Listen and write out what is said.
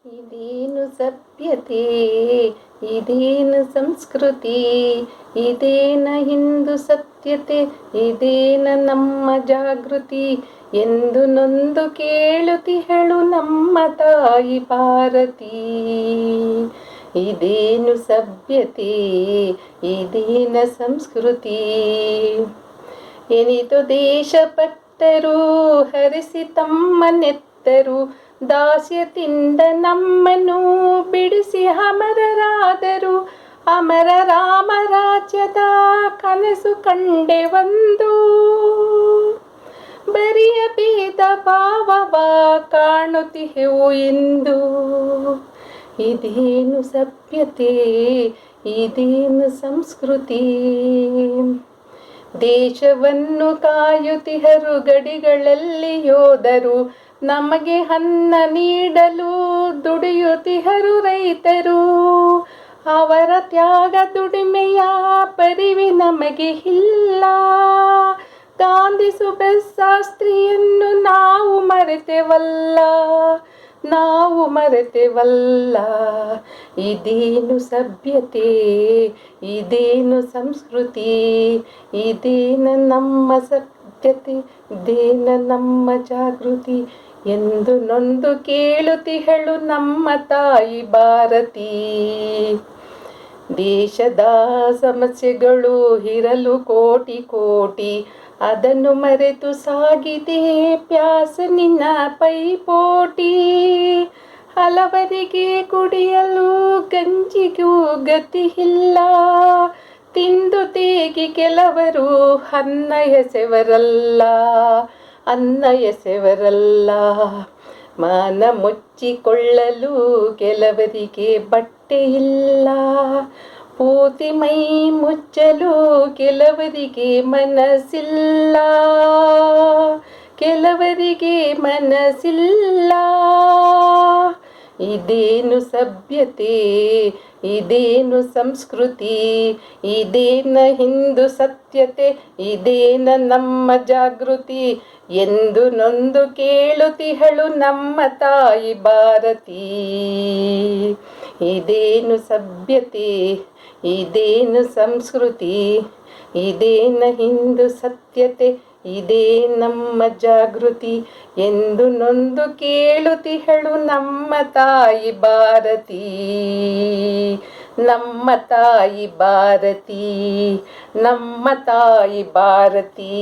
ಇದೇನು ಸಭ್ಯತೆ, ಇದೇನು ಸಂಸ್ಕೃತಿ, ಇದೇನ ಹಿಂದೂ ಸತ್ಯತೆ, ಇದೇನ ನಮ್ಮ ಜಾಗೃತಿ ಎಂದು ನೊಂದು ಕೇಳುತ್ತಿಹಳು ನಮ್ಮ ತಾಯಿ ಭಾರತಿ. ಇದೇನು ಸಭ್ಯತೆ, ಇದೇನ ಸಂಸ್ಕೃತಿ. ಎನಿತು ದೇಶಭಕ್ತರು ಹರಿಸಿ ತಮ್ಮ ನೆತ್ತರು, ದಾಸ್ಯದಿಂದ ನಮ್ಮನ್ನು ಬಿಡಿಸಿ ಅಮರರಾದರು. ಅಮರ ರಾಮರಾಜ್ಯದ ಕನಸು ಕಂಡೆ ಒಂದು, ಬರಿಯ ಭೇದ ಭಾವವ ಕಾಣುತ್ತಿಹೆವು ಎಂದು. ಇದೇನು ಸಭ್ಯತೆ, ಇದೇನು ಸಂಸ್ಕೃತಿ. ದೇಶವನ್ನು ಕಾಯುತ್ತಿಹರು ಗಡಿಗಳಲ್ಲಿ ಯೋಧರು, ನಮಗೆ ಅನ್ನ ನೀಡಲು ದುಡಿಯುತ್ತಿಹರು ರೈತರು. ಅವರ ತ್ಯಾಗ ದುಡಿಮೆಯ ಪರಿವೆ ನಮಗೆ ಇಲ್ಲ. ಗಾಂಧಿ ಸುಭಾಷ್ ಶಾಸ್ತ್ರಿಯನ್ನು ನಾವು ಮರೆತೆವಲ್ಲ, ನಾವು ಮರೆತೆವಲ್ಲ. ಇದೇನು ಸಭ್ಯತೆ, ಇದೇನು ಸಂಸ್ಕೃತಿ, ಇದೇನ ನಮ್ಮ ಸತ್ಯತೆ, ಇದೇನ ನಮ್ಮ ಜಾಗೃತಿ ಎಂದು ನೊಂದು ಕೇಳುತ್ತಿಹಳು ನಮ್ಮ ತಾಯಿ ಭಾರತಿ. ದೇಶದ ಸಮಸ್ಯೆಗಳು ಇರಲು ಕೋಟಿ ಕೋಟಿ, ಅದನ್ನು ಮರೆತು ಸಾಗಿದೆ ಪ್ಯಾಸನಿನ ಪೈಪೋಟಿ. ಹಲವರಿಗೆ ಕುಡಿಯಲು ಗಂಜಿಗೂ ಗತಿ ಇಲ್ಲ, ತಿಂದು ತೇಗಿ ಕೆಲವರು ಅನ್ನ ಎಸೆವರಲ್ಲ, ಅನ್ನ ಎಸೆವರಲ್ಲ. ಮಾನ ಮುಚ್ಚಿಕೊಳ್ಳಲು ಕೆಲವರಿಗೆ ಬಟ್ಟೆ ಇಲ್ಲ, ಪೂರ್ತಿ ಮೈ ಮುಚ್ಚಲು ಕೆಲವರಿಗೆ ಮನಸ್ಸಿಲ್ಲ, ಕೆಲವರಿಗೆ ಮನಸ್ಸಿಲ್ಲ. ಇದೇನು ಸಭ್ಯತೆ, ಇದೇನು ಸಂಸ್ಕೃತಿ, ಇದೇನ ಹಿಂದೂ ಸತ್ಯತೆ, ಇದೇನ ನಮ್ಮ ಜಾಗೃತಿ ಎಂದು ನೊಂದು ಕೇಳುತ್ತಿಹಳು ನಮ್ಮ ತಾಯಿ ಭಾರತಿ. ಇದೇನು ಸಭ್ಯತೆ, ಇದೇನು ಸಂಸ್ಕೃತಿ, ಇದೇನ ಹಿಂದೂ ಸತ್ಯತೆ, ಇದೇ ನಮ್ಮ ಜಾಗೃತಿ ಎಂದು ನೊಂದು ಕೇಳುತ್ತಿಹಳು ನಮ್ಮ ತಾಯಿ ಭಾರತಿ. ನಮ್ಮ ತಾಯಿ ಭಾರತಿ, ನಮ್ಮ ತಾಯಿ ಭಾರತಿ.